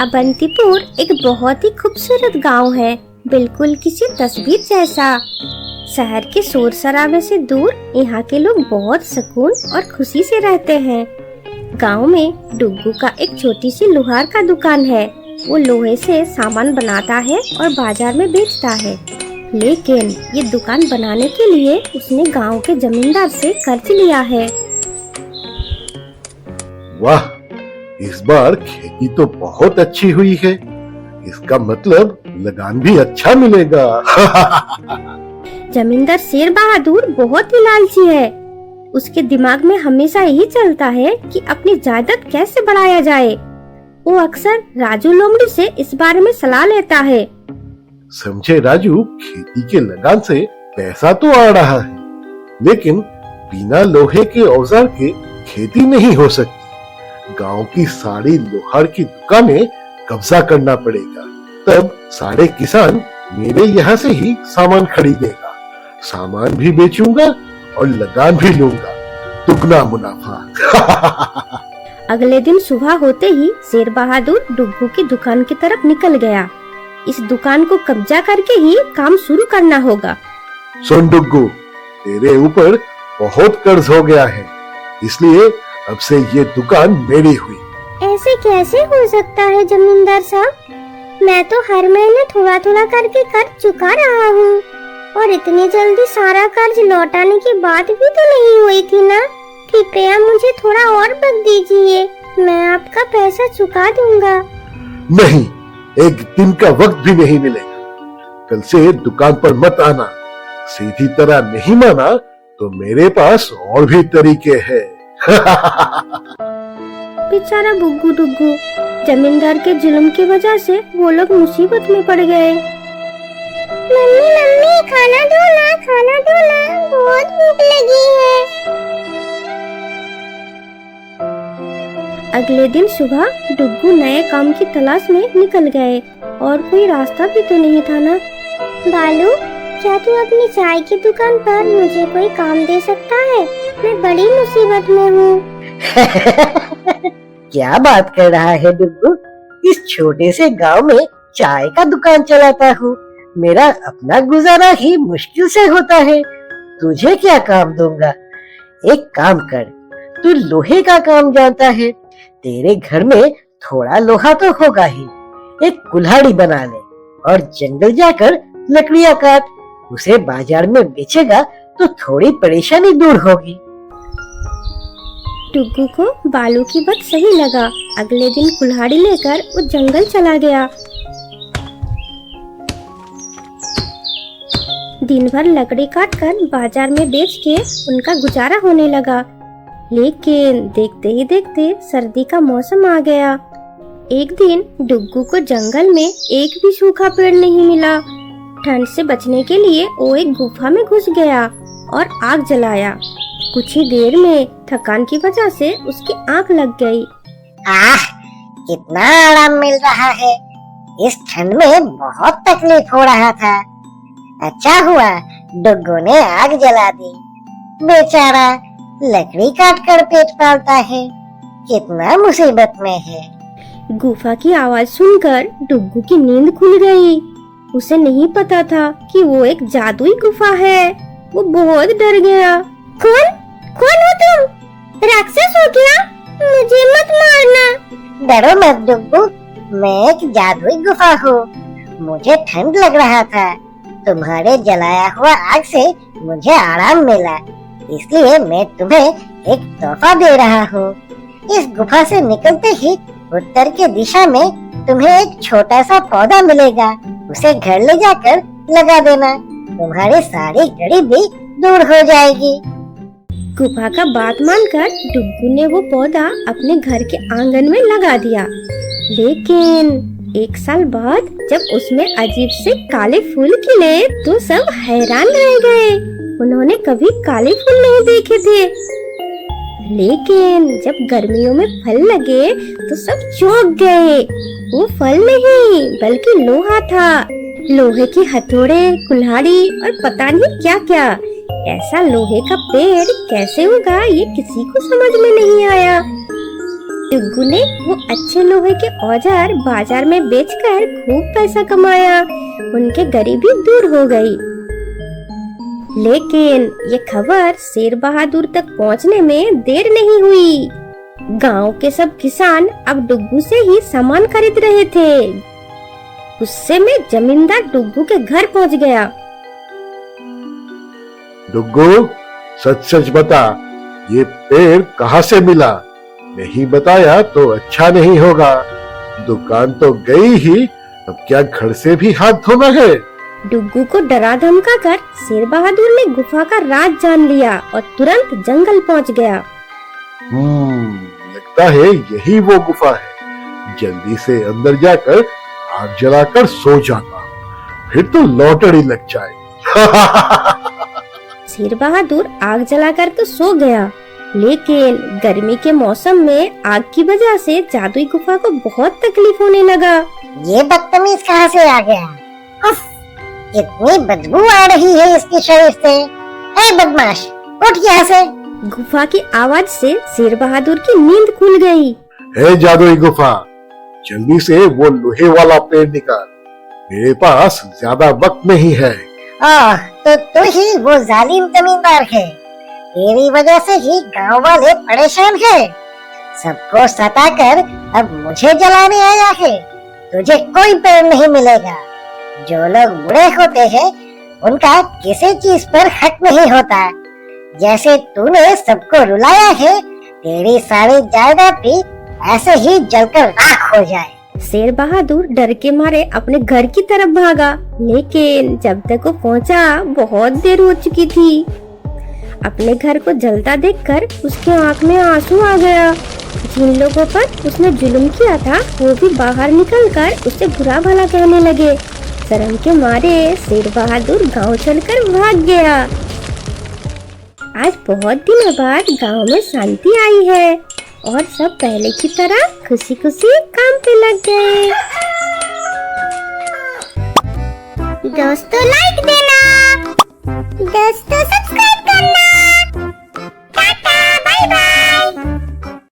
अवंतीपुर एक बहुत ही खूबसूरत गांव है, बिल्कुल किसी तस्वीर जैसा। शहर के शोर शराबे से दूर यहाँ के लोग बहुत सुकून और खुशी से रहते हैं। गांव में डुग्गू का एक छोटी सी लोहार का दुकान है। वो लोहे से सामान बनाता है और बाजार में बेचता है। लेकिन ये दुकान बनाने के लिए उसने गांव के जमींदार से कर्ज लिया है। वाह, इस बार खेती तो बहुत अच्छी हुई है। इसका मतलब लगान भी अच्छा मिलेगा। जमींदार शेर बहादुर बहुत ही लालची है। उसके दिमाग में हमेशा यही चलता है कि अपनी जायदाद कैसे बढ़ाया जाए। वो अक्सर राजू लोमड़ी से इस बारे में सलाह लेता है। समझे राजू, खेती के लगान से पैसा तो आ रहा है, लेकिन बिना लोहे के औजार के खेती नहीं हो सकती। गांव की सारी लोहार की दुकानें कब्जा करना पड़ेगा, तब सारे किसान मेरे यहाँ से ही सामान खरीदेगा। सामान भी बेचूंगा और लगान भी लूंगा, दुगना मुनाफा। अगले दिन सुबह होते ही शेर बहादुर डुग्गू की दुकान की तरफ निकल गया। इस दुकान को कब्जा करके ही काम शुरू करना होगा। सुन डुग्गू, तेरे ऊपर बहुत कर्ज हो गया है, इसलिए अब से ये दुकान मेरी हुई। ऐसे कैसे हो सकता है जमींदार साहब? मैं तो हर महीने थोड़ा थोड़ा करके कर्ज चुका रहा हूँ, और इतनी जल्दी सारा कर्ज लौटाने की बात भी तो नहीं हुई थी ना। कृपया मुझे थोड़ा और वक्त दीजिए, मैं आपका पैसा चुका दूंगा। नहीं, एक दिन का वक्त भी नहीं मिलेगा। कल से दुकान पर मत आना। सीधी तरह नहीं माना तो मेरे पास और भी तरीके हैं। बेचारा बुग्गू डुग्गू, जमींदार के जुल्म की वजह से वो लोग मुसीबत में पड़ गए। मम्मी मम्मी, खाना दो ना, बहुत भूख लगी है। अगले दिन सुबह डुग्गू नए काम की तलाश में निकल गए, और कोई रास्ता भी तो नहीं था ना। बालू, क्या तू अपनी चाय की दुकान पर मुझे कोई काम दे सकता है? मैं बड़ी मुसीबत में हूँ। क्या बात कर रहा है डुग्गू? इस छोटे से गांव में चाय का दुकान चलाता हूँ। मेरा अपना गुजारा ही मुश्किल से होता है। तुझे क्या काम दूंगा? एक काम कर, तू लोहे का काम जानता है, तेरे घर में थोड़ा लोहा तो होगा ही। एक कुल्हाड़ी बना ले और जंगल जाकर लकड़ियाँ काट। उसे बाजार में बेचेगा तो थोड़ी परेशानी दूर होगी। डुग्गू को बालू की बात सही लगा। अगले दिन कुल्हाड़ी लेकर वो जंगल चला गया। दिन भर लकड़ी काटकर बाजार में बेच के उनका गुजारा होने लगा। लेकिन देखते ही देखते सर्दी का मौसम आ गया। एक दिन डुग्गू को जंगल में एक भी सूखा पेड़ नहीं मिला। ठंड से बचने के लिए वो एक गुफा में घुस गया और आग जलाया। कुछ ही देर में थकान की वजह से उसकी आंख लग गई। आह, कितना आराम मिल रहा है। इस ठंड में बहुत तकलीफ हो रहा था। अच्छा हुआ डुग्गू ने आग जला दी। बेचारा लकड़ी काट कर पेट पालता है, कितना मुसीबत में है। गुफा की आवाज सुनकर डुग्गू की नींद खुल गई। उसे नहीं पता था कि वो एक जादुई गुफा है। वो बहुत डर गया। कौन हो तुम? राक्षस हो क्या? मुझे मत मारना। डरो मत डुग्गू, मैं एक जादुई गुफा हूँ। मुझे ठंड लग रहा था, तुम्हारे जलाया हुआ आग से मुझे आराम मिला, इसलिए मैं तुम्हें एक तोहफा दे रहा हूँ। इस गुफा से निकलते ही उत्तर की दिशा में तुम्हें एक छोटा सा पौधा मिलेगा। उसे घर ले जाकर लगा देना, तुम्हारी सारी गरीबी दूर हो जाएगी। गुफा का बात मानकर डुग्गू ने वो पौधा अपने घर के आंगन में लगा दिया। लेकिन एक साल बाद जब उसमें अजीब से काले फूल खिले तो सब हैरान रह गए। उन्होंने कभी काले फूल नहीं देखे थे। लेकिन जब गर्मियों में फल लगे तो सब चौंक गए। वो फल नहीं बल्कि लोहा था। लोहे के हथौड़े, कुल्हाड़ी और पता नहीं क्या क्या। ऐसा लोहे का पेड़ कैसे उगा ये किसी को समझ में नहीं आया। डुग्गू ने वो अच्छे लोहे के औजार बाजार में बेचकर खूब पैसा कमाया। उनके गरीबी दूर हो गई। लेकिन ये खबर शेर बहादुर तक पहुंचने में देर नहीं हुई। गांव के सब किसान अब डुग्गू से ही सामान खरीद रहे थे। गुस्से में जमींदार डुग्गू के घर पहुंच गया। डुग्गू, सच सच बता, ये पेड़ कहाँ से मिला? नहीं बताया तो अच्छा नहीं होगा। दुकान तो गई ही, अब क्या घर से भी हाथ धोना है? डुग्गू को डरा धमका कर शेर बहादुर ने गुफा का राज जान लिया और तुरंत जंगल पहुंच गया। लगता है यही वो गुफा है। जल्दी से अंदर जाकर आग जलाकर सो जाता, फिर तो लॉटरी लग जाए। शेर बहादुर आग जलाकर तो सो गया, लेकिन गर्मी के मौसम में आग की वजह से जादुई गुफा को बहुत तकलीफ होने लगा। ये बदतमीज कहाँ से आ गया? उफ, इतनी बदबू आ रही है इसके शरीर से। ए बदमाश, उठ यहाँ से। गुफा की आवाज से शेर बहादुर की नींद खुल गई। हे जादुई गुफा, जल्दी से वो लोहे वाला पेड़ निकाल। मेरे पास ज्यादा वक्त नहीं है। ओह, तो तू ही वो जालिम जमींदार है। तेरी वजह से ही गांव वाले परेशान हैं। सबको सताकर अब मुझे जलाने आया है। तुझे कोई पेड़ नहीं मिलेगा। जो लोग बुरे होते हैं, उनका किसी चीज पर हक नहीं होता। जैसे तूने सबको रुलाया है, तेरी सारी जायदाद भी ऐसे ही जलकर राख हो जाए। शेर बहादुर डर के मारे अपने घर की तरफ भागा, लेकिन जब तक वो पहुंचा बहुत देर हो चुकी थी। अपने घर को जलता देखकर उसके आंख में आंसू आ गया। जिन लोगों पर उसने जुल्म किया था वो भी बाहर निकलकर उसे बुरा भला कहने लगे। शर्म के मारे शेर बहादुर गांव छोड़कर भाग गया। आज बहुत दिनों बाद गांव में शांति आई है और सब पहले की तरह खुशी खुशी काम पे लग गए। दोस्तों लाइक देना, दोस्तों सब्सक्राइब करना।